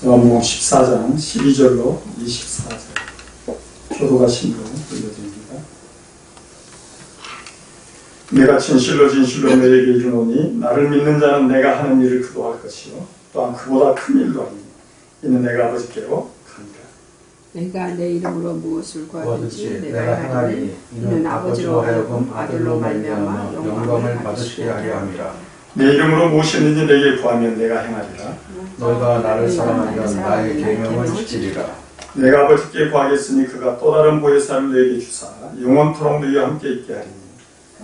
요한복음 14장 12절로 24절 교도가신으로 읽어드립니다. 내가 진실로 진실로 너에게 이르노니 나를 믿는 자는 내가 하는 일을 그도 할 것이요 또한 그보다 큰 일도 하리니 이는 내가 아버지께로 갑니다. 내가 내 이름으로 무엇을 구하든지 내가 행하리니 이는 아버지로 하여금 아들로 말미암아 영광을 받으시게 하려 함이라. 내 이름으로 무엇이든지 내게 구하면 내가 행하리라. 너희가 나를 사랑하면 나의 계명을 지키리라. 내가 아버지께 구하겠으니 그가 또 다른 보혜사를 너에게 주사 영원토록 너희와 함께 있게 하리니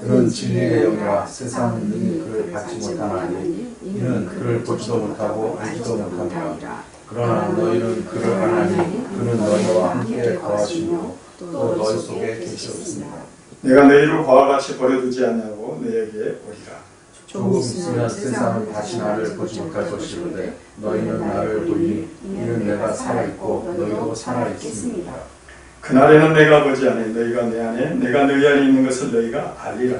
그는 진리의 영이라 세상은 능히 그를 받지 못하나니 이는 그를 보지도 못하고 알지도 못하니라. 그러나 너희는 그를 아나니 그는 너희와 함께 거하시며 또 너희 속에 계시옵습니다. 내가 너희를 과와 같이 버려두지 않냐고 너희에게 오리라. 조금 있으면 세상은 다시 나를 보지 못할 것이로되 너희는 나를 보니 이는 내가 살아있고 너희도 살아있습니다. 그날에는 내가 아버지 안에 너희가 내 안에 내가 너희 안에 있는 것을 너희가 알리라.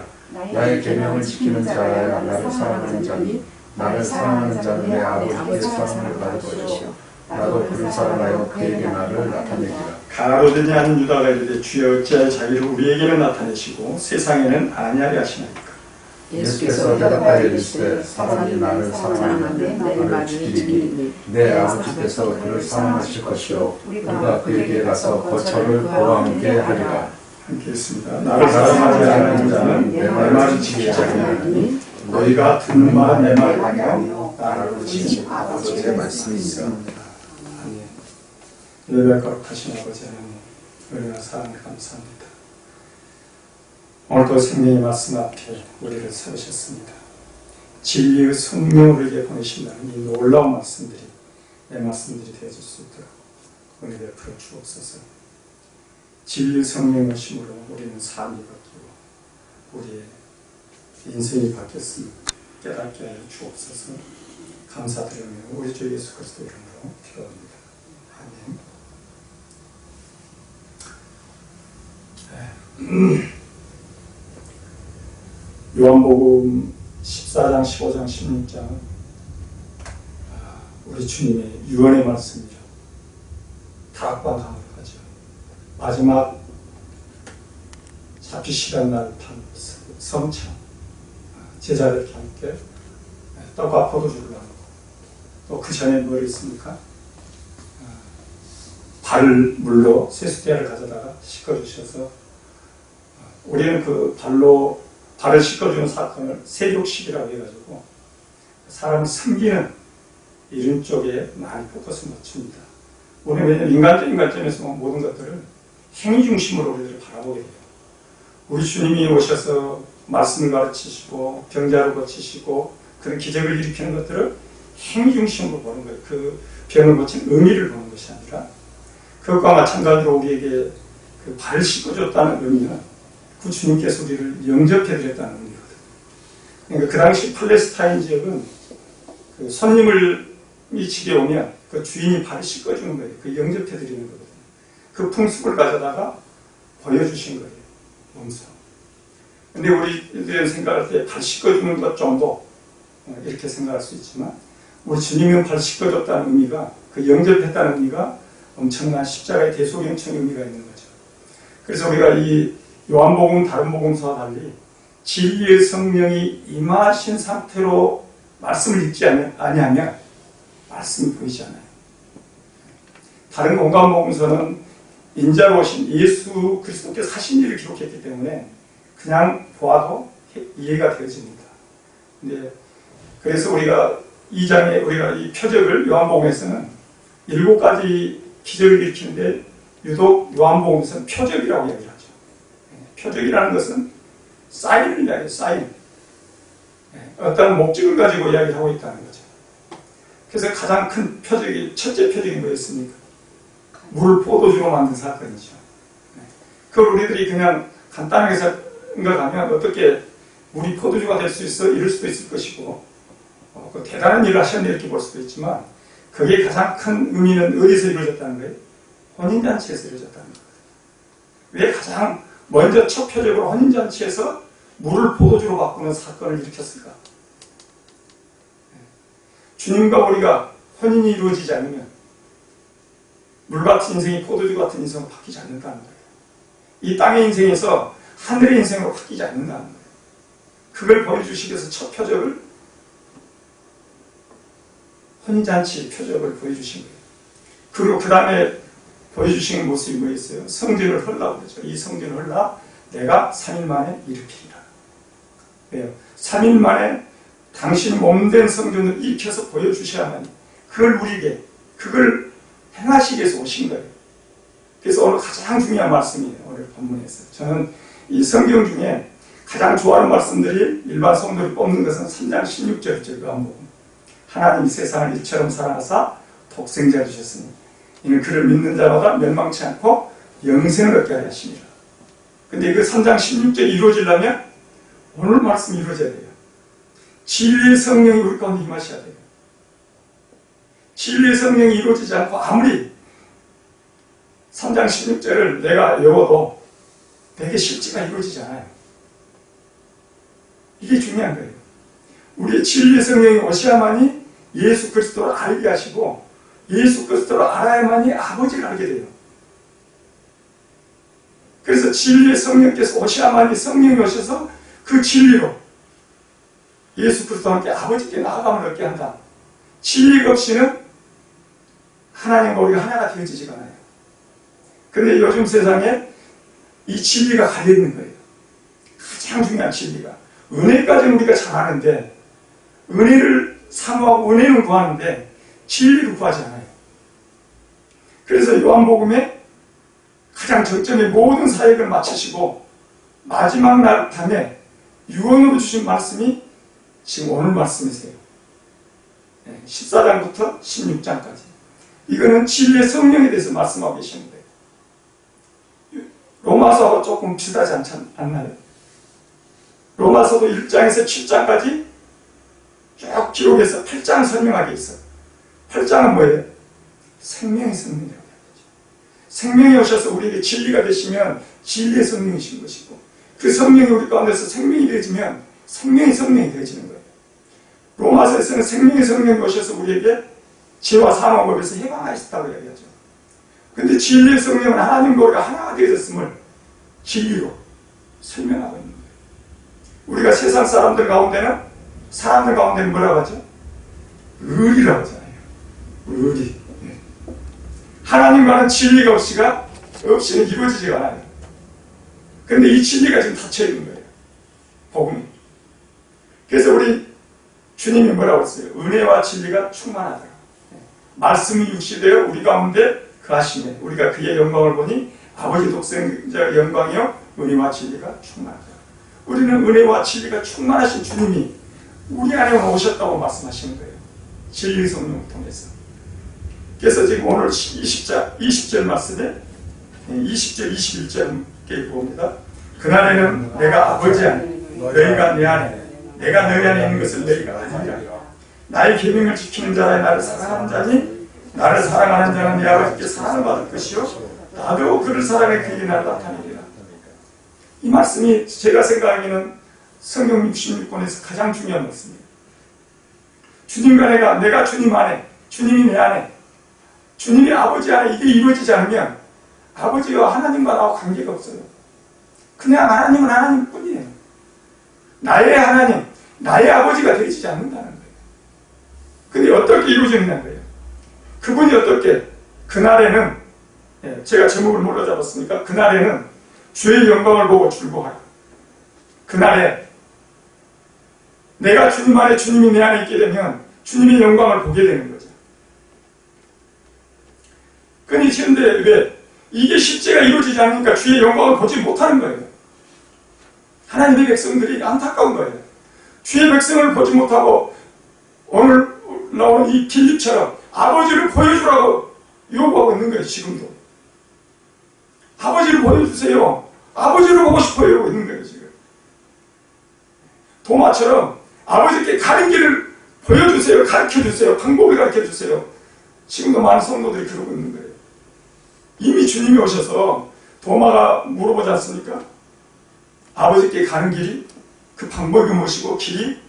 나의 계명을 지키는 자라야 나를 사랑하는 자니 나를 사랑하는 자는 내 아버지의 사랑을 받을 것이요 나도 그를 사랑하여 그에게 나를 나타내리라. 가로되지 않은 유다가 이르되 주여 어찌하여 자기를 우리에게는 나타내시고 세상에는 아니하리 하시나이까. 예수께서 대답하여 이르시되 사람이 나를 사랑하면 나를 지키리니 내 아버지께서 그를 사랑하실 것이요 우리가 그에게 가서 거처를 그와 함께 하리라. 함께 했습니다. 나를 사랑하지 않는 자는 내 말을 지키지 아니하니 너희가 듣는 말 내 말을 하며 나를 지키는 아버지의 말씀이니라. 아멘. 예배 거룩하신 아버지 하나님 은혜와 사랑 감사합니다. 오늘도 생명의 말씀 앞에 우리를 세우셨습니다. 진리의 성령을 우리에게 보내신다는 이 놀라운 말씀들이 내 말씀들이 되어줄 수 있도록 은혜 베풀어 주옵소서. 진리의 성령의 힘으로 우리는 삶이 바뀌고 우리의 인생이 바뀌었음을 깨닫게 하여 주옵소서. 감사드리며 우리 주 예수 그리스도 이름으로 기도합니다. 아멘. 요한복음 14장, 15장, 16장은 우리 주님의 유언의 말씀이죠. 다락방 가문까지 마지막 잡히시던 날 판 성찬 제자들과 함께 떡과 포도주를 나누고 또 그 전에 뭘 했습니까? 발물로 세숫대야를 가져다가 씻어주셔서 우리는 그 발을 씻어주는 사건을 세족식이라고 해가지고 사람을 섬기는 이런 쪽에 많이 포커스 맞춥니다. 우리는 왜냐하면 인간적인 관점에서 모든 것들을 행위 중심으로 우리들을 바라보게 돼요. 우리 주님이 오셔서 말씀을 가르치시고 병자를 고치시고 그런 기적을 일으키는 것들을 행위 중심으로 보는 거예요. 그 병을 고친 의미를 보는 것이 아니라 그것과 마찬가지로 우리에게 그 발을 씻어줬다는 의미는 그 주님께서 우리를 영접해드렸다는 의미거든요. 그러니까 그 당시 팔레스타인 지역은 그 손님이 집에 오면 그 주인이 발을 씻어주는 거예요. 그 영접해드리는 거거든요. 그 풍습을 가져다가 보여주신 거예요. 몸소. 근데 우리들은 생각할 때 발 씻어주는 것 정도 이렇게 생각할 수 있지만 우리 주님은 발 씻어줬다는 의미가 그 영접했다는 의미가 엄청난 십자가의 대속영청 의미가 있는 거죠. 그래서 우리가 이 요한복음 다른 복음서와 달리 진리의 성령이 임하신 상태로 말씀을 읽지 아니하면 말씀이 보이지 않아요. 다른 온갖 복음서는 인자로 오신 예수 그리스도께서 하신 일을 기록했기 때문에 그냥 보아도 이해가 되어집니다. 근데 그래서 우리가 2장에 우리가 이 표적을 요한복음에서는 7가지 기적을 일으키는데 유독 요한복음에서는 표적이라고 이야기합니다. 표적이라는 것은 사인을 이야기해요. 사인. 어떤 목적을 가지고 이야기를 하고 있다는 거죠. 그래서 가장 큰 표적이 첫째 표적이 뭐였습니까? 물을 포도주로 만든 사건이죠. 그걸 우리들이 그냥 간단하게 생각하면 어떻게 물이 포도주가 될 수 있어? 이럴 수도 있을 것이고 그 대단한 일을 하셨네 이렇게 볼 수도 있지만 그게 가장 큰 의미는 어디서 이루어졌다는 거예요? 혼인잔치에서 이루어졌다는 거예요. 왜 가장 먼저 첫 표적으로 혼인잔치에서 물을 포도주로 바꾸는 사건을 일으켰을까? 주님과 우리가 혼인이 이루어지지 않으면 물 같은 인생이 포도주 같은 인생으로 바뀌지 않는다는 거예요. 이 땅의 인생에서 하늘의 인생으로 바뀌지 않는다는 거예요. 그걸 보여주시기 위해서 첫 표적을 혼인잔치 표적을 보여주신 거예요. 그리고 그 다음에 보여주신 모습이 뭐였어요? 성전을 헐라고 그러죠. 이 성전을 헐라 내가 3일 만에 일으키리라. 왜요? 3일 만에 당신 몸된 성전을 일으켜서 보여주셔야만 그걸 우리에게 그걸 행하시기 위해서 오신 거예요. 그래서 오늘 가장 중요한 말씀이에요. 오늘 본문에서. 저는 이 성경 중에 가장 좋아하는 말씀들이 일반 성도를 뽑는 것은 3장 16절이죠. 그 한복음. 하나님이 세상을 이처럼 사랑하사 독생자 주셨으니 이는 그를 믿는 자마다 멸망치 않고 영생을 얻게 하려 하심이라. 근데 그 3장 16절이 이루어지려면 오늘 말씀이 이루어져야 돼요. 진리의 성령이 우리 가운데 임하셔야 돼요. 진리의 성령이 이루어지지 않고 아무리 3장 16절을 내가 외워도 내게 실제가 이루어지지 않아요. 이게 중요한 거예요. 우리의 진리의 성령이 오셔야만이 예수 그리스도를 알게 하시고 예수 그리스도를 알아야만이 아버지를 알게 돼요. 그래서 진리의 성령께서 오셔야만이 성령이 오셔서 그 진리로 예수 그리스도와 함께 아버지께 나아감을 얻게 한다. 진리가 없이는 하나님과 우리가 하나가 되어지지가 않아요. 그런데 요즘 세상에 이 진리가 갈려있는 거예요. 가장 중요한 진리가. 은혜까지는 우리가 잘 아는데 은혜를 사모하고 은혜는 구하는데 진리를 구하지 않아요. 그래서 요한복음에 가장 정점에 모든 사역을 마치시고 마지막 날 밤에 유언으로 주신 말씀이 지금 오늘 말씀이세요. 14장부터 16장까지. 이거는 진리의 성령에 대해서 말씀하고 계시는 거예요. 로마서하고 조금 비슷하지 않나요? 로마서도 1장에서 7장까지 쭉 기록해서 8장 설명하게 있어요. 8장은 뭐예요? 생명의 성령이라고 해야 되죠. 생명이 오셔서 우리에게 진리가 되시면 진리의 성령이신 것이고 그 성령이 우리 가운데서 생명이 되어지면 생명이 되어지는 거예요. 로마서에서는 생명의 성령이 오셔서 우리에게 죄와 사망 법에서 해방하셨다고 이야기하죠. 그런데 진리의 성령은 하나님과 우리가 하나가 되어졌음을 진리로 설명하고 있는 거예요. 우리가 세상 사람들 가운데는 뭐라고 하죠? 의리라고 하잖아요. 의리. 하나님과는 진리가 없이는 이루어지지가 않아요. 그런데 이 진리가 지금 닫혀 있는 거예요. 복음이. 그래서 우리 주님이 뭐라고 했어요? 은혜와 진리가 충만하다. 말씀이 육시되어 우리 가운데 거하시네. 우리가 그의 영광을 보니 아버지 독생자 영광이요 은혜와 진리가 충만하다. 우리는 은혜와 진리가 충만하신 주님이 우리 안에 오셨다고 말씀하시는 거예요. 진리 성령을 통해서. 그래서 지금 오늘 20절 말씀에 20절, 21절께 봅니다. 그날에는 내가 아버지 안에, 너희가 내 안에, 내가 너희 안에 있는 것을 너희가 아느니라. 나의 계명을 지키는 자라 나를 사랑하는 자니 나를 사랑하는 자는 내 아버지께 사랑을 받을 것이요 나도 그를 사랑해 그에게 나를 나타내리라. 이 말씀이 제가 생각하기에는 성경 66권에서 가장 중요한 말씀이에요. 주님과 내가 주님 안에, 주님이 내 안에, 주님이 아버지 안에 이게 이루어지지 않으면 아버지와 하나님과 나와 관계가 없어요. 그냥 하나님은 하나님뿐이에요. 나의 하나님, 나의 아버지가 되어지지 않는다는 거예요. 근데 어떻게 이루어지느냐는 거예요. 그분이 어떻게 그날에는 제가 제목을 뭘로 잡았습니까? 그날에는 주의 영광을 보고 즐거워하라. 그날에 내가 주님 안에 주님이 내 안에 있게 되면 주님의 영광을 보게 되는 거죠. 그런데 왜 이게 실제가 이루어지지 않으니까 주의 영광을 보지 못하는 거예요. 하나님의 백성들이 안타까운 거예요. 주의 백성을 보지 못하고 오늘 나오는 이 빌립처럼 아버지를 보여주라고 요구하고 있는 거예요. 지금도. 아버지를 보여주세요. 아버지를 보고 싶어 이러고 있는 거예요. 지금. 도마처럼 아버지께 가는 길을 보여주세요. 가르쳐주세요. 방법을 가르쳐주세요. 지금도 많은 성도들이 그러고 있는 거예요. 이미 주님이 오셔서 도마가 물어보지 않습니까? 아버지께 가는 길이 그 방법이 무엇이고 길이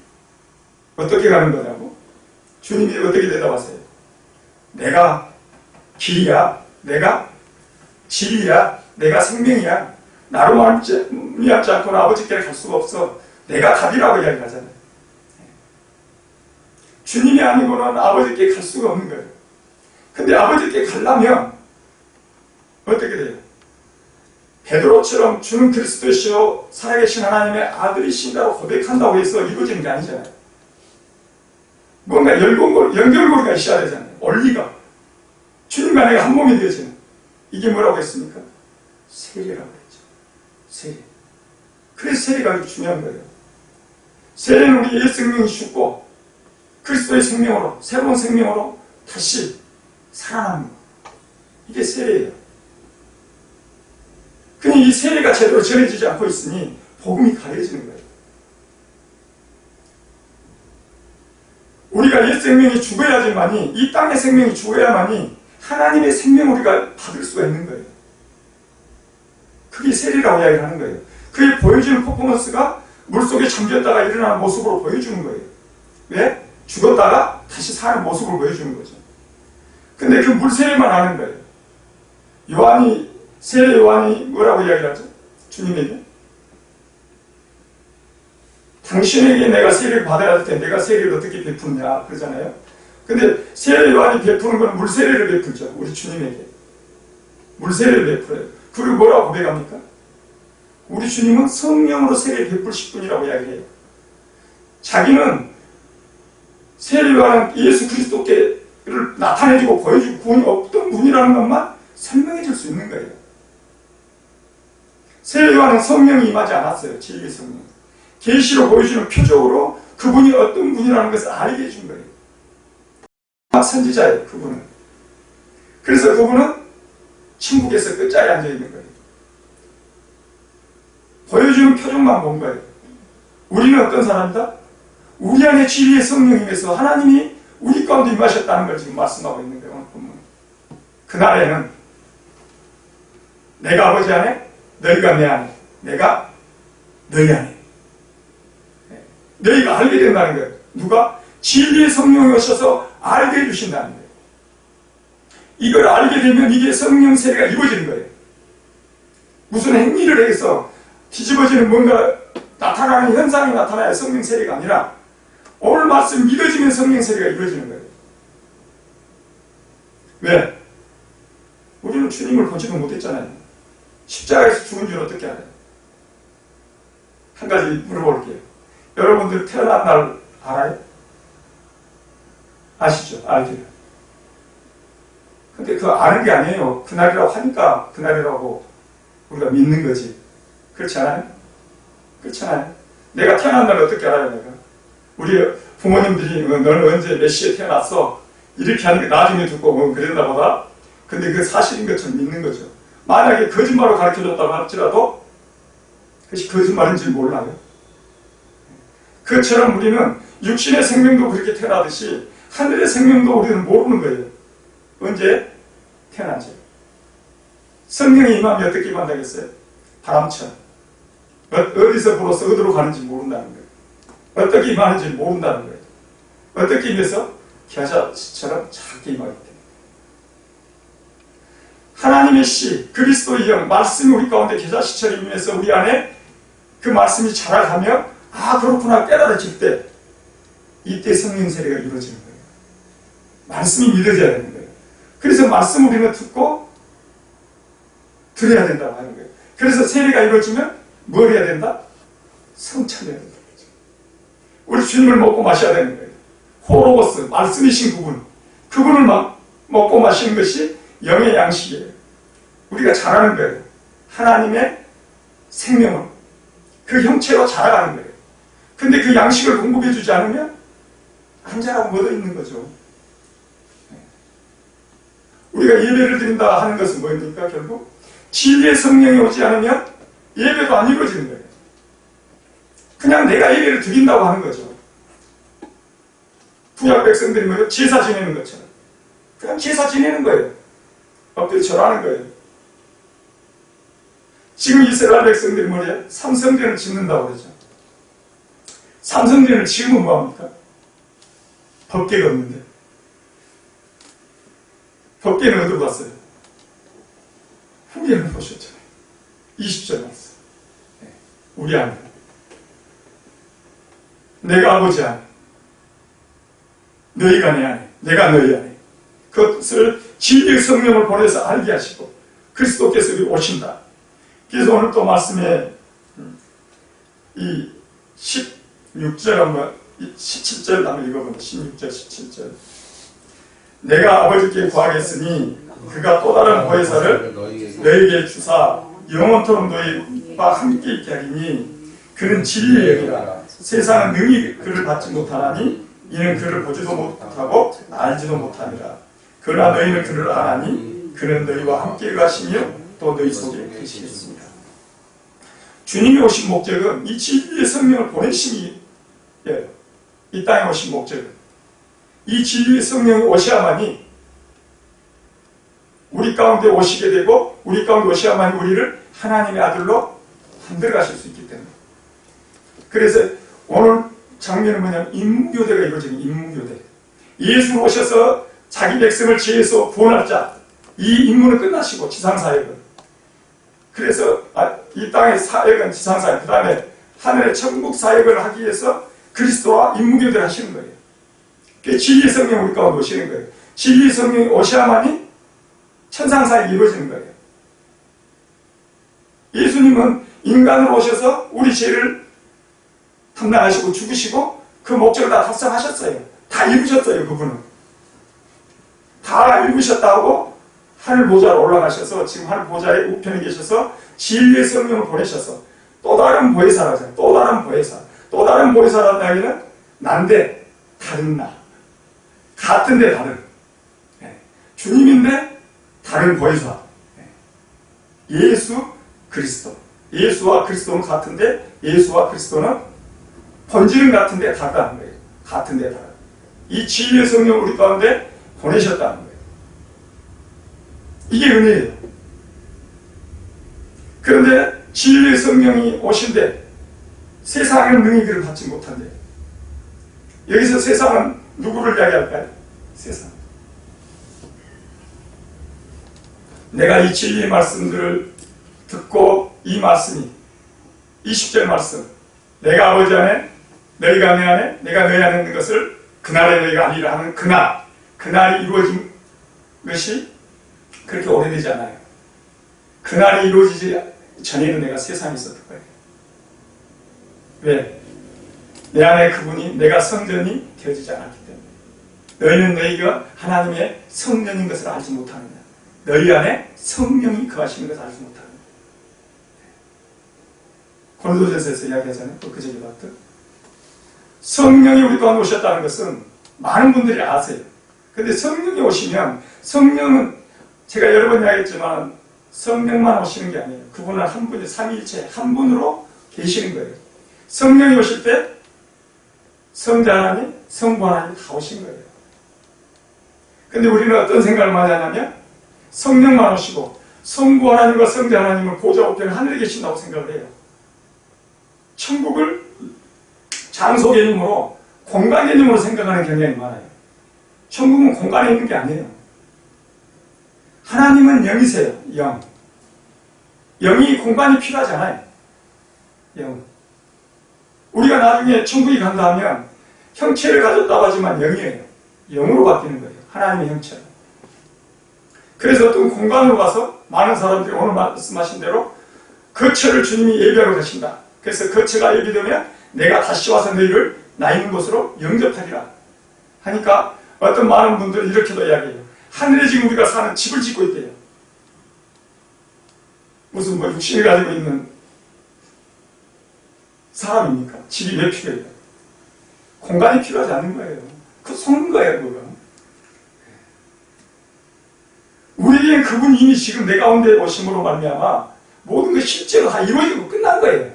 어떻게 가는 거냐고. 주님이 어떻게 대답하세요? 내가 길이야 내가 진리야, 내가 생명이야, 나로 말미암지 않고는 아버지께로 갈 수가 없어, 내가 답이라고 이야기하잖아요. 주님이 아니고는 아버지께 갈 수가 없는 거예요. 근데 아버지께 가려면 어떻게 돼요? 베드로처럼 주는 그리스도시요 살아계신 하나님의 아들이신다고 고백한다고 해서 이루어지는 게 아니잖아요. 뭔가 연결고리가 있어야 되잖아요. 원리가. 주님과 내가 한 몸이 되어지는. 이게 뭐라고 했습니까? 세례라고 했죠. 세례. 그래서 세례가 아주 중요한 거예요. 세례는 우리 옛 생명이 죽고 그리스도의 생명으로, 새로운 생명으로 다시 살아나는 거. 이게 세례예요. 그냥 이 세례가 제대로 전해지지 않고 있으니 복음이 가려지는 거예요. 우리가 옛 생명이 죽어야지만이, 이 땅의 생명이 죽어야만이 하나님의 생명을 우리가 받을 수가 있는 거예요. 그게 세례라고 이야기를 하는 거예요. 그게 보여주는 퍼포먼스가 물속에 잠겼다가 일어나는 모습으로 보여주는 거예요. 왜? 죽었다가 다시 사는 모습을 보여주는 거죠. 근데 그 물세례만 하는 거예요. 세례 요한이 뭐라고 이야기하죠? 주님에게. 당신에게 내가 세례를 받아야 할 때 내가 세례를 어떻게 베푸느냐 그러잖아요. 근데 세례 요한이 베푸는 건 물세례를 베풀죠. 우리 주님에게. 물세례를 베풀어요. 그리고 뭐라고 고백합니까? 우리 주님은 성령으로 세례를 베풀실 분이라고 이야기해요. 자기는 세례 요한은 예수 그리스도께를 나타내주고 보여주고 구원이 어떤 분이라는 것만 설명해 줄 수 있는 거예요. 세례 요한은 성령이 임하지 않았어요. 진리의 성령. 계시로 보여주는 표적으로 그분이 어떤 분이라는 것을 알게 해준 거예요. 선지자예요. 그분은. 그래서 그분은 천국에서 끝자리에 앉아있는 거예요. 보여주는 표적만 본 거예요. 우리는 어떤 사람이다? 우리 안에 진리의 성령임에서 하나님이 우리 가운데 임하셨다는 걸 지금 말씀하고 있는 거예요. 오늘 본문. 그날에는 내가 아버지 안에, 너희가 내 안에, 내가 너희 안에. 너희가 알게 된다는 거예요. 누가? 진리의 성령이 오셔서 알게 해주신다는 거예요. 이걸 알게 되면 이게 성령 세례가 이루어지는 거예요. 무슨 행위를 해서 뒤집어지는 뭔가 나타나는 현상이 나타나야 성령 세례가 아니라 오늘 말씀 믿어지면 성령 세례가 이루어지는 거예요. 왜? 우리는 주님을 보지도 못했잖아요. 십자가에서 죽은 줄 어떻게 알아요? 한 가지 물어볼게요. 여러분들 태어난 날 알아요? 아시죠? 알죠? 근데 그거 아는 게 아니에요. 그날이라고 하니까 그날이라고 우리가 믿는 거지. 그렇지 않아요? 그렇잖아요. 내가 태어난 날 어떻게 알아요, 내가? 우리 부모님들이 너는 언제 몇 시에 태어났어? 이렇게 하는 게 나중에 듣고 그랬나 보다. 근데 그 사실인 것처럼 믿는 거죠. 만약에 거짓말로 가르쳐줬다고 할지라도 그것이 거짓말인지 몰라요. 그처럼 우리는 육신의 생명도 그렇게 태어나듯이 하늘의 생명도 우리는 모르는 거예요. 언제? 태어난지. 성령이 임하면 어떻게 임한다겠어요? 바람처럼. 어디서 불어서 어디로 가는지 모른다는 거예요. 어떻게 임하는지 모른다는 거예요. 어떻게 임해서? 겨자씨처럼 작게 임하기 때문에. 하나님의 씨, 그리스도의 영, 말씀이 우리 가운데 겨자씨처럼 임해서 우리 안에 그 말씀이 자라가며 그렇구나 깨달아질 때 이때 성령 세례가 이루어지는 거예요. 말씀이 믿어져야 되는 거예요. 그래서 말씀 우리는 듣고 들어야 된다고 하는 거예요. 그래서 세례가 이루어지면 뭘 해야 된다? 성찬해야 된다. 우리 주님을 먹고 마셔야 되는 거예요. 호로보스, 말씀이신 그분을 먹고 마시는 것이 영의 양식이에요. 우리가 자라는 거예요. 하나님의 생명을 그 형체로 자라가는 거예요. 근데 그 양식을 공급해 주지 않으면 안 자라고 묻어 있는 거죠. 우리가 예배를 드린다 하는 것은 뭐입니까? 결국 진리의 성령이 오지 않으면 예배도 안 이루어지는 거예요. 그냥 내가 예배를 드린다고 하는 거죠. 구약 백성들이 뭐예요? 제사 지내는 것처럼. 그냥 제사 지내는 거예요. 엎드려 절하는 거예요. 지금 이스라엘 백성들이 뭐예요? 삼성전을 짓는다고 그러죠. 삼성전을 지으면 뭐합니까? 법궤가 없는데. 법궤는 어디로 갔어요? 우리 안에 오셨잖아요. 20절 말씀. 우리 안에. 내가 아버지 안에. 너희가 내 안에. 내가 너희 안에. 그것을 진리의 성령을 보내서 알게 하시고 그리스도께서 우리 오신다. 그래서 오늘 또 말씀에 이 16절 한번 17절 한번 읽어보면 16절 17절 내가 아버지께 구하겠으니 그가 또 다른 보혜사를 너희에게 주사 영원토록 너희와 함께 있게 하리니 그는 진리의 영이라 세상은 능히 그를 받지 못하나니 이는 그를 보지도 못하고 알지도 못하니라 그러나 너희는 그를 아나니 그는 너희와 함께 가시며 또 너희 속에 계시겠습니다. 주님이 오신 목적은 이 진리의 성령을 보내심이에요. 이 땅에 오신 목적은 이 진리의 성령이 오셔야만이 우리 가운데 오시게 되고 우리 가운데 오셔야만이 우리를 하나님의 아들로 만들어 가실 수 있기 때문에 그래서 오늘 장면은 뭐냐면 임무교대가 이루어지는 임무교대 예수 오셔서 자기 백성을 지혜에서 구원할 자 이 임무는 끝나시고 지상사역은 그래서 이 땅의 사역은 지상사역 그 다음에 하늘의 천국 사역을 하기 위해서 그리스도와 임무교대를 하시는 거예요. 그게 진리의 성령이 우리 가운데 오시는 거예요. 진리의 성령이 오셔야만이 천상사역이 이루어지는 거예요. 예수님은 인간으로 오셔서 우리 죄를 담당하시고 죽으시고 그 목적을 다 달성하셨어요. 다 이루셨어요. 그분은. 다 이루셨다고 하늘 보좌로 올라가셔서 지금 하늘 보좌의 우편에 계셔서 진리의 성령을 보내셔서 또 다른 보혜사라고 하잖아요. 또 다른 보혜사. 또 다른 보혜사라는 이야기는 난데 다른 나. 같은데 다른. 주님인데 다른 보혜사. 예수 그리스도. 예수와 그리스도는 같은데 예수와 그리스도는 본질은 같은데 다르다는 거예요. 같은데 다른. 이 진리의 성령을 우리 가운데 보내셨다는 거예요. 이게 은혜예요. 그런데 진리의 성령이 오신데 세상은 능히 그를 받지 못한대. 여기서 세상은 누구를 이야기할까요? 세상. 내가 이 진리의 말씀들을 듣고 이 말씀이 20절 말씀 내가 아버지 안에 너희가 내 안에 내가 너희 안에 있는 것을 그날에 너희가 아니라 하는 그날이 이루어진 것이 그렇게 오래되지 않아요. 그날이 이루어지지 전에는 내가 세상에 있었던 거예요. 왜? 내 안에 그분이 내가 성전이 되어지지 않았기 때문에 너희는 너희가 하나님의 성전인 것을 알지 못하느냐. 너희 안에 성령이 거하시는 것을 알지 못하느냐. 고린도전서에서 이야기하잖아요. 또 그저께 봤던 성령이 우리 가운데 오셨다는 것은 많은 분들이 아세요. 근데 성령이 오시면 성령은 제가 여러 번 이야기했지만 성령만 오시는 게 아니에요. 그분은 한 분이 삼위일체 한 분으로 계시는 거예요. 성령이 오실 때 성자 하나님, 성부 하나님 다 오신 거예요. 근데 우리는 어떤 생각을 많이 하냐면 성령만 오시고 성부 하나님과 성자 하나님은 보좌 우편에 하늘에 계신다고 생각을 해요. 천국을 장소 개념으로 공간 개념으로 생각하는 경향이 많아요. 천국은 공간에 있는 게 아니에요. 하나님은 영이세요. 영. 영이 공간이 필요하잖아요. 영. 우리가 나중에 천국에 간다 하면 형체를 가졌다고 하지만 영이에요. 영으로 바뀌는 거예요. 하나님의 형체로. 그래서 어떤 공간으로 가서 많은 사람들이 오늘 말씀하신 대로 거처를 주님이 예비하러 가신다. 그래서 거처가 예비되면 내가 다시 와서 너희를 나 있는 곳으로 영접하리라 하니까 어떤 많은 분들은 이렇게도 이야기해요. 하늘에 지금 우리가 사는 집을 짓고 있대요. 무슨 뭐 육신을 가지고 있는 사람입니까? 집이 왜 필요해요? 공간이 필요하지 않는 거예요. 그 속는 거예요, 그거. 우리에겐 그분이 이미 지금 내 가운데 오심으로 말미암아 모든 게 실제로 다 이루어지고 끝난 거예요.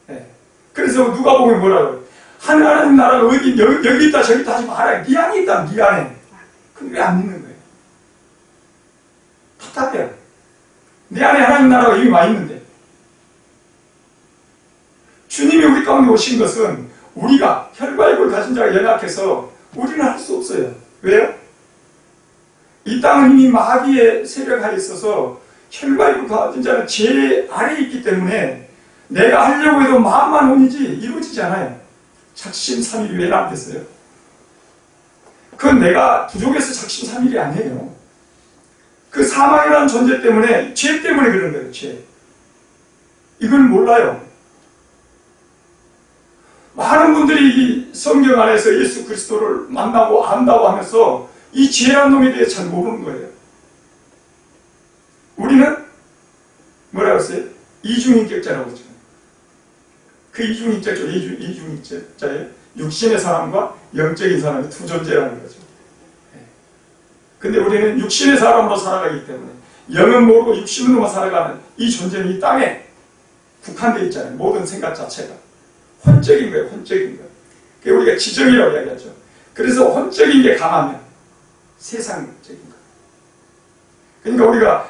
네. 그래서 누가 보면 뭐라고요? 하나님 나라가 여기 있다 저기 있다 하지 말아요. 네 안에 있다, 네 안에. 근데 왜 안 믿는 거예요? 답답해요. 내 안에 하나님 나라가 이미 와 있는데. 주님이 우리 가운데 오신 것은 우리가 혈과 육을 가진 자가 연약해서 우리는 할 수 없어요. 왜요? 이 땅은 이미 마귀의 세력하에 있어서 혈과 육을 가진 자는 제 아래에 있기 때문에 내가 하려고 해도 마음만 혼이지 이루어지지 않아요. 작심삼일이 왜 안 됐어요? 그건 내가 부족해서 작심삼일이 아니에요. 그 사망이라는 존재 때문에, 죄 때문에 그런 거예요. 죄. 이걸 몰라요. 많은 분들이 이 성경 안에서 예수 그리스도를 만나고 안다고 하면서 이 죄라는 놈에 대해 잘 모르는 거예요. 우리는 뭐라고 했어요? 이중인격자라고 했죠. 그 이중인격자에 육신의 사람과 영적인 사람이 두 존재라는 거죠. 근데 우리는 육신의 사람으로 살아가기 때문에 영은 모르고 육신으로만 살아가는 이 존재는 이 땅에 국한되어 있잖아요. 모든 생각 자체가. 혼적인 거예요. 혼적인 거예요. 그게 우리가 지정이라고 이야기하죠. 그래서 혼적인 게 강하면 세상적인 거예요. 그러니까 우리가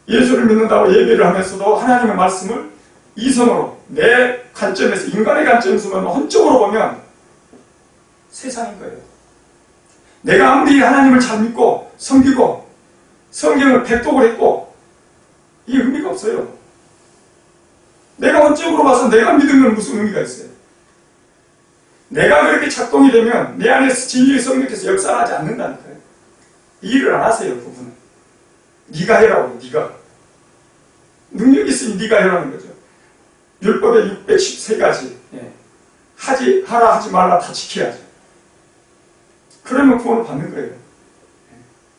예수를 믿는다고 예배를 하면서도 하나님의 말씀을 이성으로 내 관점에서 인간의 관점에서만 혼적으로 보면 세상인 거예요. 내가 아무리 하나님을 잘 믿고 섬기고 성경을 백독을 했고 이게 의미가 없어요. 내가 혼적으로 봐서 내가 믿은 건 무슨 의미가 있어요? 내가 그렇게 작동이 되면 내 안에서 진리의 성령께서 역사하지 않는다니까요. 이 일을 안 하세요. 그분은. 네가 해라고. 네가. 능력이 있으니 네가 해라는 거죠. 율법에 613가지 하라 하지 말라 다 지켜야죠. 그러면 구원을 받는 거예요.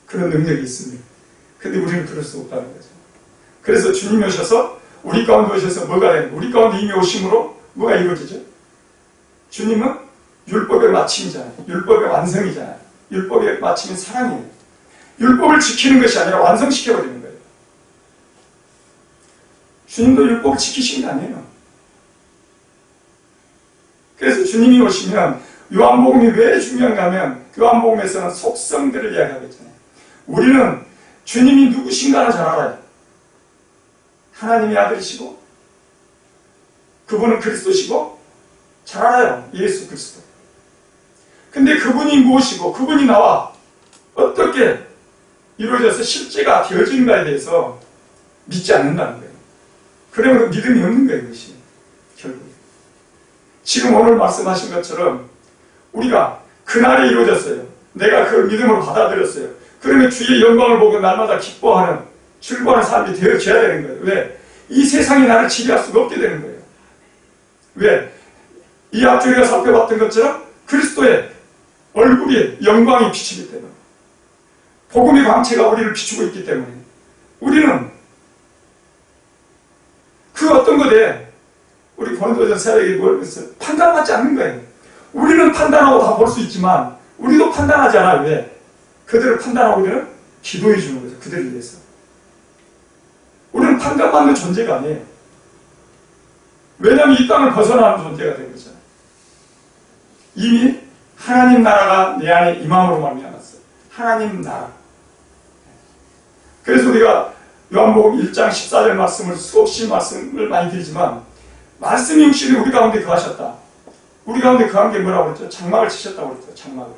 그런 능력이 있습니다. 근데 우리는 그럴 수 없다는 거죠. 그래서 주님이 오셔서 우리 가운데 오셔서 뭐가 되는 거예요? 우리 가운데 이미 오심으로 뭐가 이루어지죠? 주님은 율법의 마침이잖아요. 율법의 완성이잖아요. 율법의 마침은 사랑이에요. 율법을 지키는 것이 아니라 완성시켜버리는 거예요. 주님도 율법을 지키신 게 아니에요. 그래서 주님이 오시면 요한복음이 왜 중요한가 하면 요한복음에서는 속성들을 이야기하고 있잖아요. 우리는 주님이 누구신가를 잘 알아요. 하나님의 아들이시고 그분은 그리스도시고 잘 알아요. 예수 그리스도. 근데 그분이 무엇이고 그분이 나와 어떻게 이루어져서 실제가 되어지는가에 대해서 믿지 않는다는 거예요. 그러면 믿음이 없는 거예요. 그것이 결국. 지금 오늘 말씀하신 것처럼 우리가 그날에 이루어졌어요. 내가 그 믿음으로 받아들였어요. 그러면 주의 영광을 보고 날마다 기뻐하는 즐거워하는 사람이 되어져야 되는 거예요. 왜? 이 세상이 나를 지배할 수가 없게 되는 거예요. 왜? 이 앞에 우리가 살펴봤던 것처럼 그리스도의 얼굴이 영광이 비치기 때문에 복음의 광채가 우리를 비추고 있기 때문에 우리는 그 어떤 것에 우리 고린도전 세력이 보면서 판단받지 않는 거예요. 우리는 판단하고 다 볼 수 있지만 우리도 판단하지 않아요. 왜? 그들을 판단하고 우리는 기도해 주는 거죠. 그들을 위해서. 우리는 판단받는 존재가 아니에요. 왜냐하면 이 땅을 벗어나는 존재가 된 거잖아요. 이미 하나님 나라가 내 안에 임함으로 말미암았어요. 하나님 나라. 그래서 우리가 요한복음 1장 14절 말씀을 수없이 말씀을 많이 드리지만 말씀이 육신이 우리 가운데 거하셨다. 우리 가운데 거한 게 뭐라고 그랬죠? 장막을 치셨다고 그랬죠. 장막을.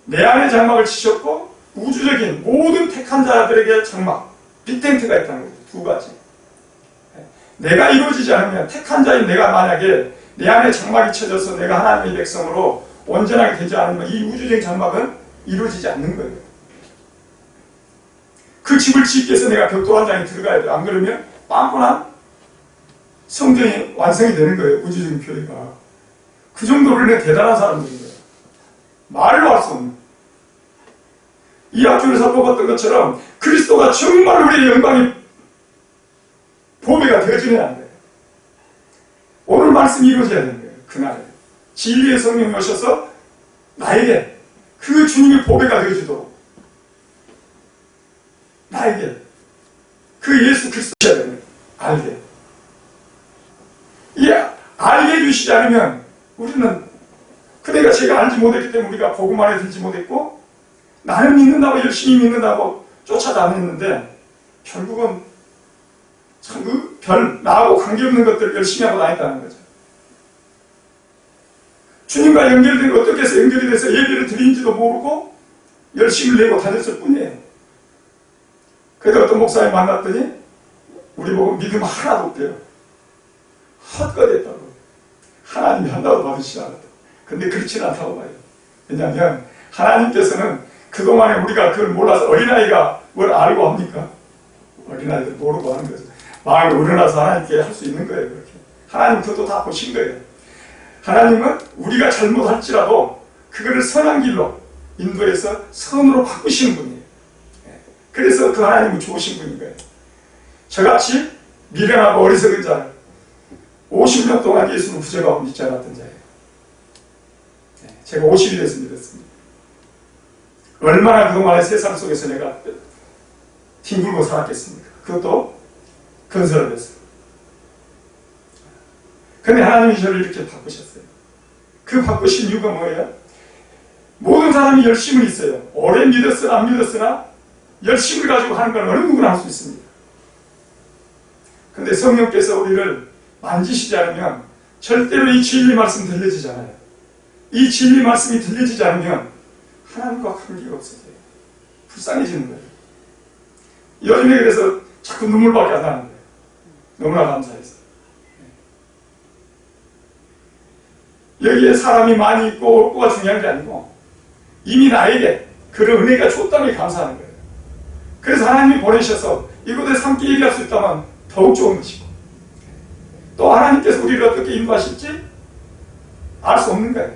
내 안에 장막을 치셨고 우주적인 모든 택한 자들에게 장막, 빅텐트가 있다는 거죠. 두 가지. 내가 이루어지지 않으면 택한 자인 내가 만약에 내 안에 장막이 쳐져서 내가 하나님의 백성으로 온전하게 되지 않으면 이 우주적인 장막은 이루어지지 않는 거예요. 그 집을 짓기 위해서 내가 벽돌 한 장이 들어가야 돼요. 안 그러면 빵꾸난 성경이 완성이 되는 거예요. 우주적인 교회가. 그 정도로 대단한 사람들인 거예요. 말로 할 수 없는. 이 학교를 살펴봤던 것처럼 그리스도가 정말 우리의 영광이 보배가 되어지는 안 돼요. 오늘 말씀이 이루어져야 되는 거예요. 그날에. 진리의 성령이 오셔서 나에게 그 주님의 보배가 되어지도록 나에게 그 예수 그리스도셔야 되는 거예요. 알게. 이 알게 해주시지 않으면 우리는 그대가 제가 알지 못했기 때문에 우리가 복음 안에 들지 못했고 나는 믿는다고 열심히 믿는다고 쫓아다녔는데 결국은 참 그 나하고 관계없는 것들을 열심히 하고 다녔다는 거죠. 주님과 연결된 어떻게 해서 연결이 돼서 예배를 드리는지도 모르고 열심히 내고 다녔을 뿐이에요. 그래서 어떤 목사님 만났더니 우리 보고 믿음 하나도 없대요. 헛거됐다고. 하나님이 한다고 받으시지 않았다. 근데 그렇지는 않다고 봐요. 왜냐하면 하나님께서는 그동안에 우리가 그걸 몰라서 어린아이가 뭘 알고 합니까? 어린아이들 모르고 하는 거죠. 마음이 우러나서 하나님께 할 수 있는 거예요. 그렇게. 하나님 그것도 다 보신 거예요. 하나님은 우리가 잘못할지라도 그거를 선한 길로 인도해서 선으로 바꾸시는 분이에요. 그래서 그 하나님은 좋으신 분인 거예요. 저같이 미련하고 어리석은 자를 50년 동안 예수는 부정하고 믿지 않았던 자예요. 제가 50이 돼서 믿었습니다. 얼마나 그동안의 세상 속에서 내가 뒹굴고 살았겠습니까? 그것도 건설업에서. 근데 하나님이 저를 이렇게 바꾸셨어요. 그 바꾸신 이유가 뭐예요? 모든 사람이 열심은 있어요. 오래 믿었으나 안 믿었으나 열심을 가지고 하는 건 어느 누구나 할 수 있습니다. 근데 성령께서 우리를 만지시지 않으면 절대로 이 진리 말씀 들려지지 않아요. 이 진리 말씀이 들려지지 않으면 하나님과 관계가 없어져요. 불쌍해지는 거예요. 요즘에 그래서 자꾸 눈물밖에 안 나는 거예요. 너무나 감사해서. 여기에 사람이 많이 있고 없고가 중요한 게 아니고 이미 나에게 그런 은혜가 줬다니 감사하는 거예요. 그래서 하나님이 보내셔서 이곳에 함께 얘기할 수 있다면 더욱 좋은 것이고 또 하나님께서 우리를 어떻게 인도하실지 알 수 없는 거예요.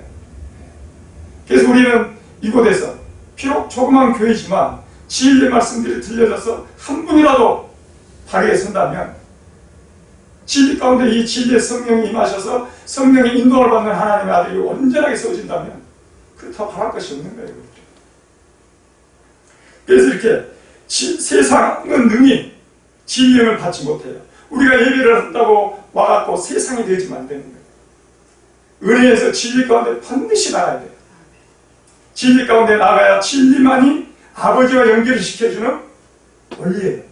그래서 우리는 이곳에서 비록 조그만 교회지만 진리의 말씀들이 들려져서 한 분이라도 발에 선다면 진리 가운데 이 진리의 성령이 임하셔서 성령의 인도를 받는 하나님의 아들이 온전하게 세워진다면 그렇다고 바랄 것이 없는 거예요. 그래서 이렇게 세상은 능히 진리를 받지 못해요. 우리가 예배를 한다고 와갖고 세상이 되지만 안 되는 거예요. 은혜에서 진리 가운데 반드시 나가야 돼요. 진리 가운데 나가야 진리만이 아버지와 연결을 시켜주는 원리예요.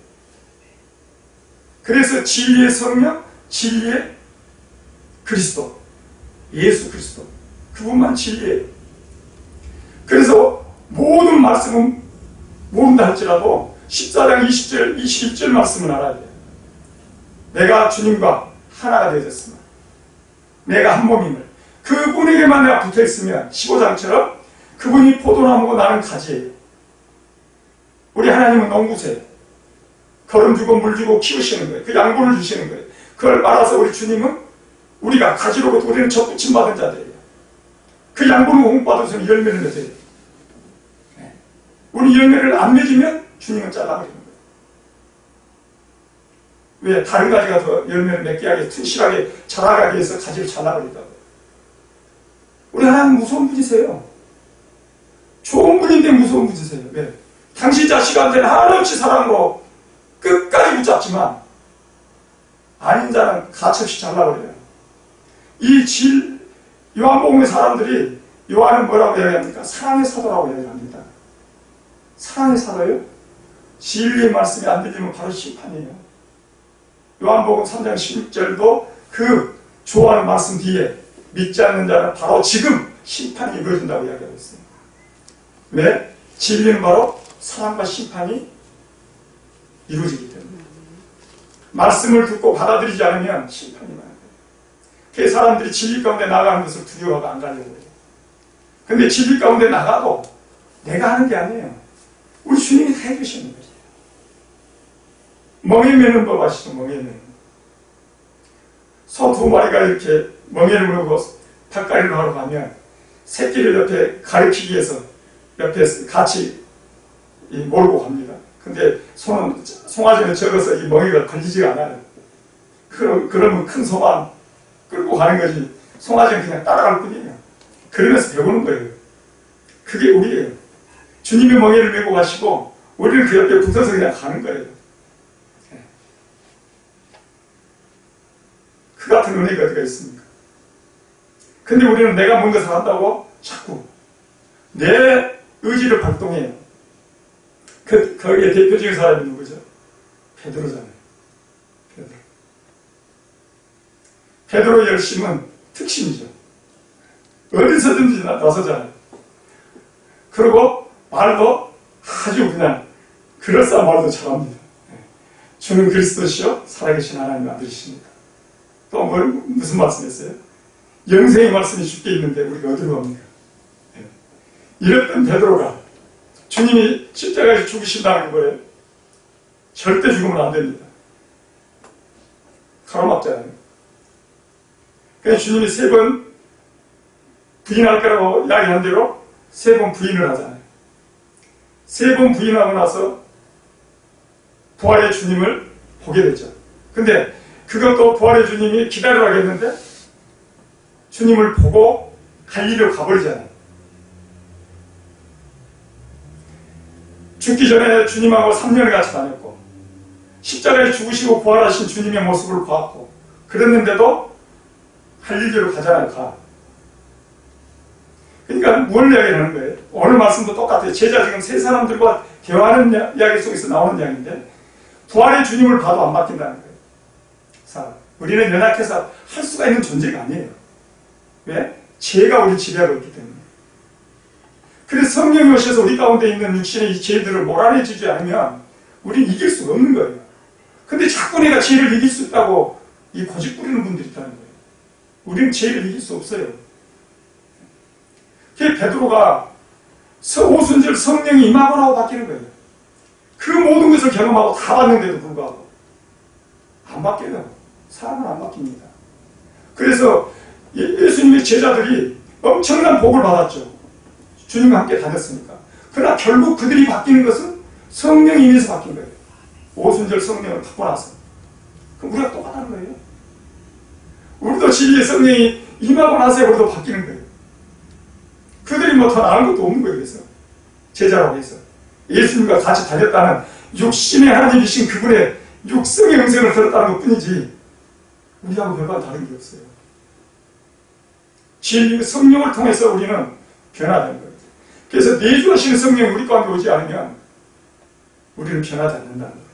그래서 진리의 성령, 진리의 그리스도, 예수 그리스도, 그분만 진리예요. 그래서 모든 말씀은 모른다 할지라도 14장 20절, 21절 말씀을 알아야 돼요. 내가 주님과 하나가 되어졌으면 내가 한 몸임을 그분에게만 내가 붙어있으면 15장처럼 그분이 포도나무고 나는 가지예요. 우리 하나님은 농부세요. 거름 주고 물 주고 키우시는 거예요. 그 양분을 주시는 거예요. 그걸 말아서 우리 주님은 우리가 가지로부터 우리는 접붙임 받은 자들이에요. 그 양분을 공급받아서 열매를 맺어요. 우리 열매를 안 맺으면 주님은 잘라버리는 거예요. 왜? 다른 가지가 더 열매를 맺게 하게 튼실하게 자라가게 위해서 가지를 잘라버린다고요. 우리 하나님 무서운 분이세요. 좋은 분인데 무서운 분이세요. 왜? 당신 자식한테는 한없이 사랑으로 끝까지 붙잡지만 아닌 자는 가차없이 잘라버려요. 요한복음의 사람들이 요한은 뭐라고 이야기합니까? 사랑의 사도라고 이야기합니다. 사랑의 사도요? 진리의 말씀이 안 들리면 바로 심판이에요. 요한복음 3장 16절도 그 좋아하는 말씀 뒤에 믿지 않는 자는 바로 지금 심판이 이루어진다고 이야기하고 있어요. 왜? 진리는 바로 사랑과 심판이 이루어지기 때문에 말씀을 듣고 받아들이지 않으면 심판이 많아요. 그 사람들이 진리 가운데 나가는 것을 두려워하고 안 가려고 해요. 근데 진리 가운데 나가도 내가 하는 게 아니에요. 우리 주님이 다 해주시는 거예요. 멍에 매는 법 아시죠? 멍에 매는. 소 2마리가 이렇게 멍에를 물고 닭가리를 하러 가면 새끼를 옆에 가리키기 위해서 옆에 같이 몰고 갑니다. 근데 소는 송아지는 적어서 이 멍에가 걸리지가 않아요. 그러면 큰 소만 끌고 가는 거지 송아지는 그냥 따라갈 뿐이에요. 그러면서 배우는 거예요. 그게 우리예요. 주님이 멍에를 메고 가시고 우리는 그 옆에 붙어서 그냥 가는 거예요. 그 같은 은혜가 어디가 있습니까? 근데 우리는 내가 뭔 것을 한다고 자꾸 내 의지를 발동해요. 거기에 대표적인 사람이 누구죠? 베드로잖아요. 베드로의 열심은 특심이죠. 어디서든지 나서잖아요. 그리고 말도 아주 그냥 그럴싸한 말도 잘합니다. 주는 그리스도시요 살아계신 하나님 아들이십니다. 또 무슨 말씀이었어요? 영생의 말씀이 주께 있는데 우리가 어디로 갑니까? 이랬던 베드로가 주님이 십자가에서 죽으신다는 거예요. 절대 죽으면 안 됩니다. 가로막잖아요. 그래서 주님이 3번 부인할 거라고 이야기한 대로 3번 부인을 하잖아요. 3번 부인하고 나서 부활의 주님을 보게 되죠. 근데 그것도 부활의 주님이 기다리라고 했는데 주님을 보고 갈릴리로 가버리잖아요. 죽기 전에 주님하고 3년을 같이 다녔고 십자가에 죽으시고 부활하신 주님의 모습을 보았고 그랬는데도 갈릴리로 가잖아요. 가. 그러니까 뭘 이야기하는 거예요? 오늘 말씀도 똑같아요. 제자 지금 3사람들과 대화하는 이야기 속에서 나오는 이야기인데 부활의 주님을 봐도 안 바뀐다는 거예요. 자, 우리는 연약해서 할 수가 있는 존재가 아니에요. 왜? 죄가 우리 지배하고 있기 때문에. 그래서 성령이 오셔서 우리 가운데 있는 육신의 이 죄들을 몰아내주지 않으면 우리는 이길 수가 없는 거예요. 근데 자꾸 내가 죄를 이길 수 있다고 이 고집 부리는 분들이 있다는 거예요. 우리는 죄를 이길 수 없어요. 그게 베드로가 오순절 성령이 임하고라고 바뀌는 거예요. 그 모든 것을 경험하고 다 봤는데도 불구하고 안 바뀌어요. 사람은 안 바뀝니다. 그래서 예수님의 제자들이 엄청난 복을 받았죠. 주님과 함께 다녔으니까. 그러나 결국 그들이 바뀌는 것은 성령이 임해서 바뀐 거예요. 오순절 성령을 받고 나서. 그럼 우리가 똑같다는 거예요. 우리도 진리의 성령이 임하고 나서 우리도 바뀌는 거예요. 그들이 뭐 더 나은 것도 없는 거예요. 그래서 제자라고 해서 예수님과 같이 다녔다는 육신의 하나님이신 그분의 육성의 음성을 들었다는 것 뿐이지 우리하고 별반 다른 게 없어요. 진리 성령을 통해서 우리는 변화되는 거예요. 그래서 내주하시는 성령이 우리 가운데 오지 않으면 우리는 변하지 않는다는 거예요.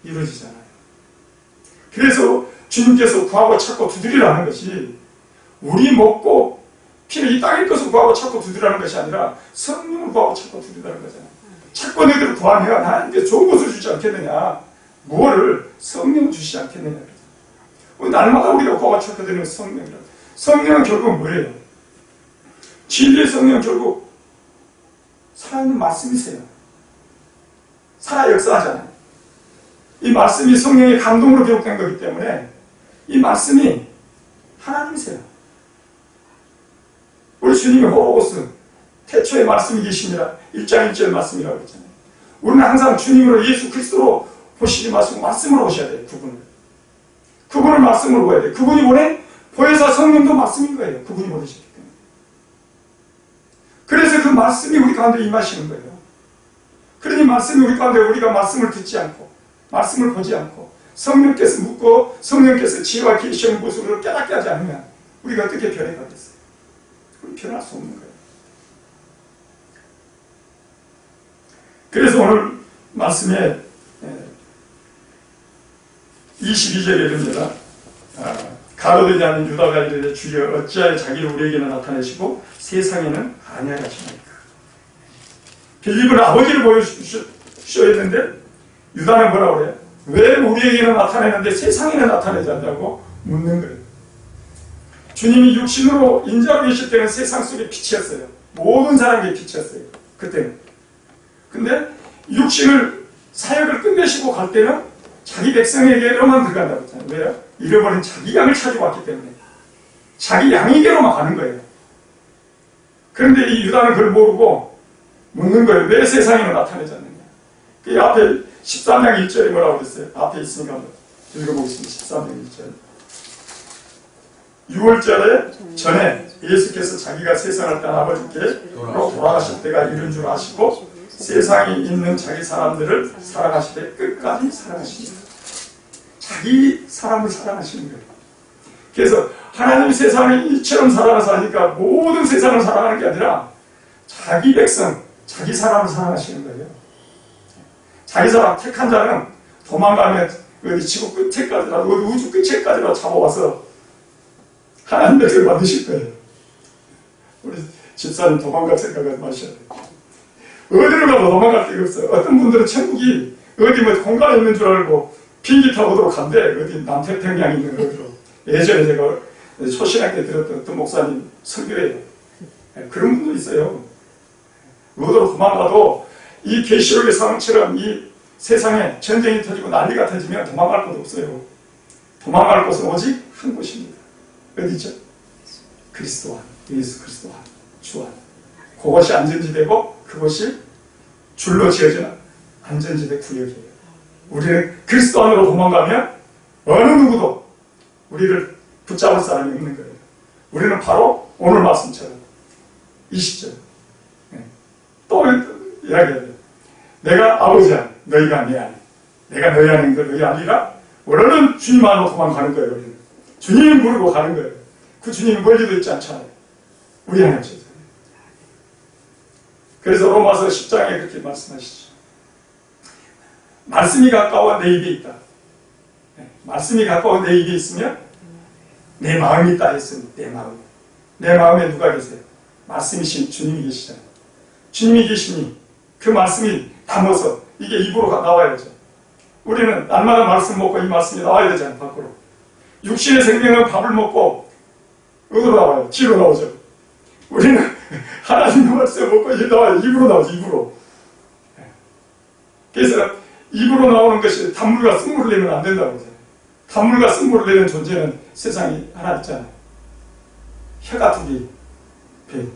이루어지잖아요. 그래서 주님께서 구하고 찾고 두드리라는 것이 우리 먹고 피는 이 땅의 것을 구하고 찾고 두드리라는 것이 아니라 성령을 구하고 찾고 두드리라는 거잖아요. 찾고 너희들 구하면 하나님께 좋은 것을 주지 않겠느냐. 무엇을? 성령을 주시지 않겠느냐. 날마다 우리가 구하고 찾고 드리는 성령이라고. 성령은 결국 뭐예요? 진리의 성령은 결국 살아있는 말씀이세요. 살아 역사하잖아요. 이 말씀이 성령의 감동으로 기록된 거기 때문에 이 말씀이 하나님이세요. 우리 주님이 호로고스 태초의 말씀이 계시니라 1장 1절 말씀이라고 했잖아요. 우리는 항상 주님으로 예수 그리스도로 보시지 마시고 말씀으로 오셔야 돼요. 그분을 말씀으로 보아야 돼요. 그분이 보낸 보혜사 성령도 말씀인 거예요. 그분이 보내셨기 때문에. 그래서 그 말씀이 우리 가운데 임하시는 거예요. 그러니 말씀이 우리 가운데 우리가 말씀을 듣지 않고 말씀을 보지 않고 성령께서 묻고 성령께서 지혜와 계시의 모습을 깨닫게 하지 않으면 우리가 어떻게 변해가겠어요? 변할 수 없는 거예요. 그래서 오늘 말씀에 22절에 이릅니다. 가로되지 않는 유다가 이르되 주여 어찌하여 자기를 우리에게는 나타내시고 세상에는 아니하게 하시나이까. 빌립은 아버지를 보여주셔야 했는데 유다는 뭐라고 그래요? 왜 우리에게는 나타내는데 세상에는 나타내지 않냐고 묻는 거예요. 주님이 육신으로 인자로 계실 때는 세상 속에 빛이었어요. 모든 사람에게 빛이었어요. 그때는. 근데 육신을 사역을 끝내시고 갈 때는 자기 백성에게로만 들어간다고 했잖아요. 왜요? 잃어버린 자기 양을 찾으러 왔기 때문에. 자기 양에게로만 가는 거예요. 그런데 이 유다는 그걸 모르고 묻는 거예요. 왜 세상에는 나타내지 않느냐. 그 앞에 13장 1절에 뭐라고 그랬어요? 앞에 있으니까 한번 읽어보겠습니다. 13장 1절. 6월절에 전에 예수께서 자기가 세상을 떠나 아버지께 돌아가실 때가 이른 줄 아시고 세상에 있는 자기 사람들을 사랑하시되 끝까지 사랑하십니다. 자기 사람을 사랑하시는 거예요. 그래서 하나님이 세상을 이처럼 사랑하시니까 모든 세상을 사랑하는 게 아니라 자기 백성, 자기 사람을 사랑하시는 거예요. 자기 사람 택한 자는 도망가면 어디 지구 끝에까지라도 어디 우주 끝에까지라도 잡아와서 하나님 백성을 만드실 거예요. 우리 집사님 도망갈 생각하지 마셔야 돼요. 어디로 가도 도망갈 데가 없어요. 어떤 분들은 천국이 어디 뭐 공간에 있는 줄 알고 비행기 타고 오도록 한대. 어디 남태평양에 있는 어디로. 예전에 제가 초신학 때 들었던 어떤 목사님 설교예요. 그런 분도 있어요. 어디로 도망가도 이 계시록의 상황처럼 이 세상에 전쟁이 터지고 난리가 터지면 도망갈 곳 없어요. 도망갈 곳은 오직 한 곳입니다. 어디죠? 그리스도 안, 예수 그리스도 안, 주 안. 그것이 안전지대고 그것이 줄로 지어진 안전지대 구역이에요. 우리는 그리스도 안으로 도망가면 어느 누구도 우리를 붙잡을 사람이 없는 거예요. 우리는 바로 오늘 말씀처럼 이 시점. 또 이야기해야 돼요. 내가 아버지 안, 너희가 내 아니. 내가 너희 아닌 걸 너희 아니라 원래는 주님 안으로 도망가는 거예요. 우리는. 주님을 부르고 가는 거예요. 그 주님이 멀리도 있지 않잖아요. 우리 안에 없어요. 그래서 로마서 10장에 그렇게 말씀하시죠. 말씀이 가까워 내 입에 있다. 말씀이 가까워 내 입에 있으면 내 마음이 있다 했으니 내 마음. 내 마음에 누가 계세요? 말씀이신 주님이 계시잖아요. 주님이 계시니 그 말씀이 담아서 이게 입으로 나와야죠. 우리는 날마다 말씀 먹고 이 말씀이 나와야 되잖아요. 밖으로. 육신의 생명은 밥을 먹고 어디로 나와요? 지로 나오죠. 우리는 하나님의 말씀 먹고 이게 나와요. 입으로 나오죠. 입으로. 그래서 입으로 나오는 것이 단물과 쓴물을 내면 안 된다고 그러잖아요. 단물과 쓴물을 내는 존재는 세상에 하나 있잖아요. 혀가 두 개. 뱀.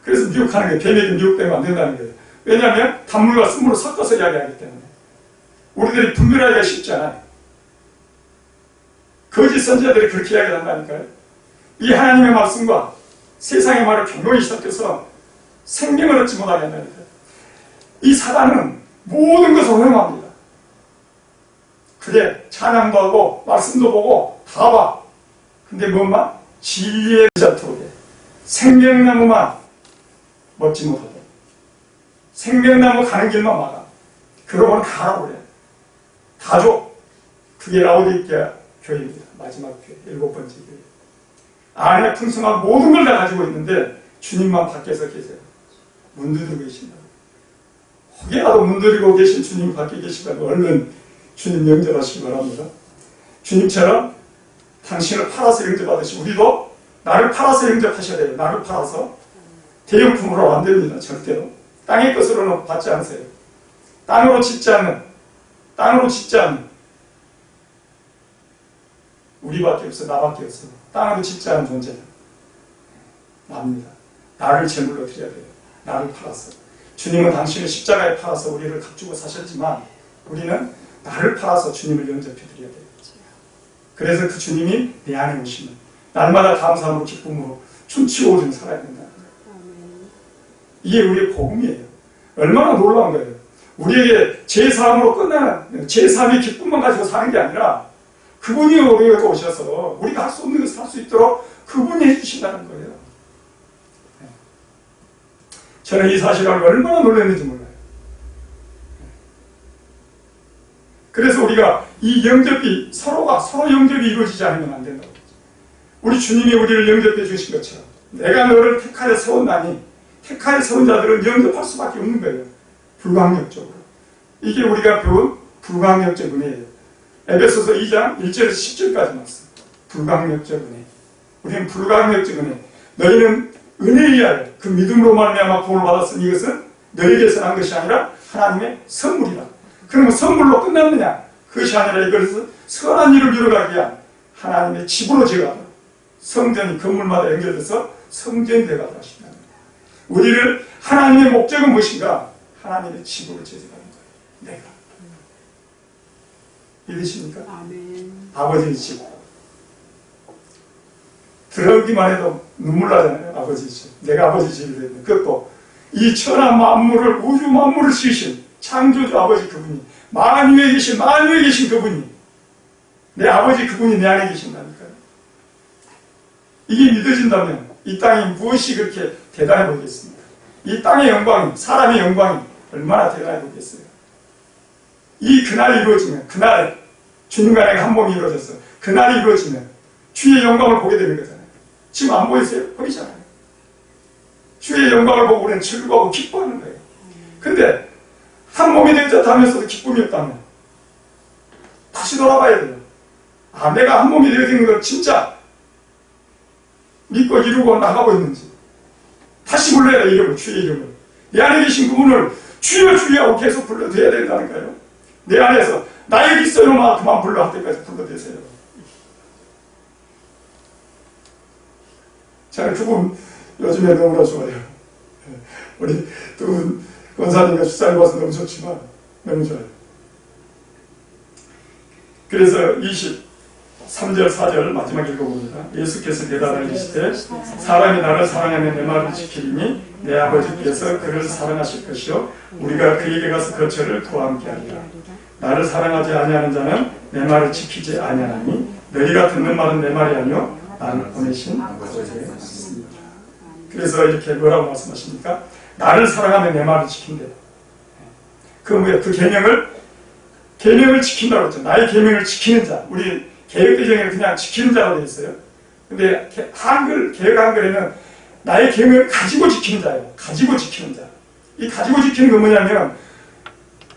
그래서 미혹하는 게 뱀에게 미혹되면 안 된다는 거예요. 왜냐하면 단물과 쓴물을 섞어서 이야기하기 때문에. 우리들이 분별하기가 쉽지 않아요. 거짓 선지자들이 그렇게 이야기한다니까요. 이 하나님의 말씀과 세상의 말을 경동이 시작해서 생명을 얻지 못하게 한다니까요. 이 사단은 모든 것을 허용합니다. 그래, 찬양도 하고 말씀도 보고 다 봐. 근데 뭐만? 진리의 자토에 생명나무만 먹지 못하고 생명나무 가는 길만 막아. 그러고는 가라고 그래. 다 줘. 그게 라오디게아 교회입니다. 마지막 교회, 7번째 교회. 안에 풍성한 모든 걸 다 가지고 있는데 주님만 밖에서 계세요. 문 두드리고 계신다고. 혹여라도 문 두드리고 계신 주님 밖에 계시다면 얼른 주님 영접하시기 바랍니다. 주님처럼 당신을 팔아서 영접하듯이 우리도 나를 팔아서 영접하셔야 돼요. 나를 팔아서 대형품으로 안 됩니다. 절대로. 땅의 것으로는 받지 않으세요. 땅으로 짓지 않는 우리밖에 없어, 나밖에 없어. 땅으로 짓지 않은 존재는 납니다. 나를 제물로 드려야 돼요. 나를 팔아서. 주님은 당신을 십자가에 팔아서 우리를 값주고 사셨지만 우리는 나를 팔아서 주님을 영접해 드려야 돼요. 그래서 그 주님이 내 안에 오시면 날마다 감사함으로 기쁨으로 춤추고 오줌 살아야 된다는 거예요. 이게 우리의 복음이에요. 얼마나 놀라운 거예요. 우리에게 제3으로 끝나는 제3의 기쁨만 가지고 사는 게 아니라 그분이 우리에게 오셔서 우리가 할 수 없는 것을 할 수 있도록 그분이 해주신다는 거예요. 저는 이 사실을 얼마나 놀랐는지 몰라요. 그래서 우리가 이 영접이 서로 영접이 이루어지지 않으면 안 된다고. 우리 주님이 우리를 영접해 주신 것처럼 내가 너를 택하여 세웠나니 택하여 세운 자들은 영접할 수밖에 없는 거예요. 불가항력적으로. 이게 우리가 배운 불가항력적 은혜예요. 에베소서 2장 1절에서 10절까지 말씀. 불가항력적 은혜. 우리는 불가항력적 은혜. 너희는 은혜에 의하여 그 믿음으로 말미암아 구원을 받았으니 이것은 너희에게서 난 것이 아니라 하나님의 선물이다. 그러면 선물로 끝났느냐? 그것이 아니라 이것을 선한 일을 이루어가기 위한 하나님의 집으로 지어가다. 성전이 건물마다 연결돼서 성전이 되어가다 하신다. 우리를 하나님의 목적은 무엇인가? 하나님의 집으로 지어가는 거예요. 내가. 믿으십니까? 아멘. 아버지의 집. 들어오기만 해도 눈물 나잖아요. 아버지 집. 내가 아버지 집이 되는 그것도 이 천하 만물을 우주 만물을 지으신 창조주 아버지 그분이 만유에 계신 그분이 내 아버지 그분이 내 안에 계신다니까요. 이게 믿어진다면 이 땅이 무엇이 그렇게 대단해 보이겠습니까? 이 땅의 영광이 사람의 영광이 얼마나 대단해 보이겠어요. 이 그날이 이루어지면 그날 주님과 내가 한 몸이 이루어져서 그날이 이루어지면 주의 영광을 보게 되는 거잖아요. 지금 안 보이세요? 보이잖아요. 주의 영광을 보고 우리는 즐거워하고 기뻐하는 거예요. 근데 한 몸이 되었다면서도 기쁨이 없다면 다시 돌아봐야 돼요. 아, 내가 한 몸이 되어진 걸 진짜 믿고 이루고 나가고 있는지 다시 불러야 돼. 이름을, 주의 이름을. 내 안에 계신 그분을 주여 주여 하고 계속 불러드려야 된다니까요. 내 안에서 나 여기 있어요 마 그만 불러 할 때까지 불러드세요. 저는 그분 요즘에 너무나 좋아요. 우리 두 분 권사님과 주사님 와서 너무 좋지만 너무 좋아요. 그래서 23절 4절 마지막 읽어봅니다. 예수께서 대답하시되 사람이 나를 사랑하면 내 말을 지키리니 내 아버지께서 그를 사랑하실 것이요 우리가 그에게 가서 거처를 그와 함께 하리라. 나를 사랑하지 아니하는 자는 내 말을 지키지 아니하나니 너희가 듣는 말은 내 말이 아니요 나를 보내신 아버지의 말씀이다. 그래서 이렇게 뭐라고 말씀하십니까? 나를 사랑하면 내 말을 지킨대요. 그 뭐야? 그 계명을 지킨다고 했죠. 나의 계명을 지키는 자. 우리 개혁개정에는 그냥 지키는 자로 되어 있어요. 근데 개혁 한글에는 나의 계명을 가지고 지키는 자예요. 가지고 지키는 자. 이 가지고 지키는 건 뭐냐면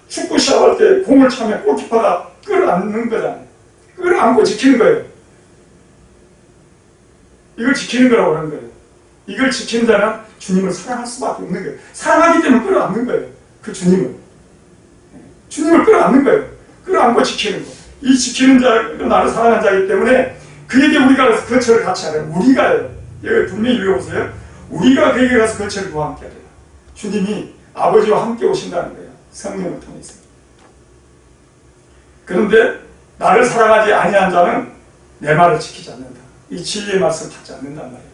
축구 시합할 때 공을 차면 골키퍼가 끌어안는 거잖아요. 끌어안고 지키는 거예요. 이걸 지키는 거라고 하는 거예요. 이걸 지키는 자는 주님을 사랑할 수밖에 없는 거예요. 사랑하기 때문에 끌어안는 거예요. 그 주님을 끌어안는 거예요. 끌어안고 지키는 거. 이 지키는 자가 나를 사랑하는 자이기 때문에 그에게 우리가 가서 거처를 같이 하래요. 우리가요. 여기 분명히 읽어보세요. 우리가 그에게 가서 거처를 그와 함께 하래요. 주님이 아버지와 함께 오신다는 거예요. 성령을 통해서. 그런데 나를 사랑하지 아니한 자는 내 말을 지키지 않는다. 이 진리의 말씀을 받지 않는단 말이에요.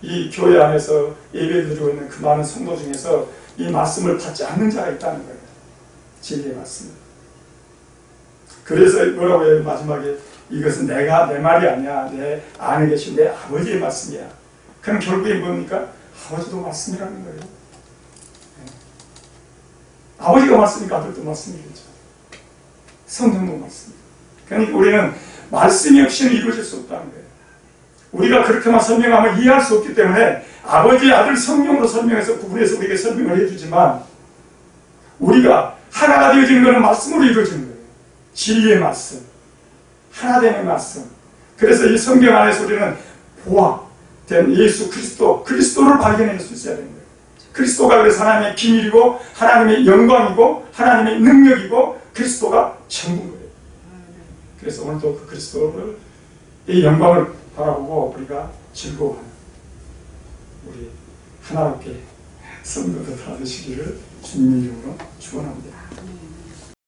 이 교회 안에서 예배 드리고 있는 그 많은 성도 중에서 이 말씀을 받지 않는 자가 있다는 거예요. 진리의 말씀을. 그래서 뭐라고 해요? 마지막에 이것은 내 말이 아니야. 내 안에 계신 내 아버지의 말씀이야. 그럼 결국에 뭡니까? 아버지도 말씀이라는 거예요. 아버지가 말씀이니까 아들도 말씀이겠죠. 성령도 말씀이에요. 그러니까 우리는 말씀이 없이는 이루어질 수 없다는 거예요. 우리가 그렇게만 설명하면 이해할 수 없기 때문에 아버지, 아들, 성령으로 설명해서 구분해서 우리에게 설명을 해주지만 우리가 하나가 되어지는 것은 말씀으로 이루어지는 거예요. 진리의 말씀, 하나됨의 말씀. 그래서 이 성경 안에서 우리는 보화된 예수 그리스도를 발견할 수 있어야 되는 거예요. 그리스도가 그래서 하나님의 비밀이고 하나님의 영광이고 하나님의 능력이고 그리스도가 전부인 거예요. 그래서 오늘도 그 그리스도를 이 영광을 바라보고 우리가 즐거워하는 우리 하나님께 성도들 다 되시기를 주님의 이름으로 축원합니다.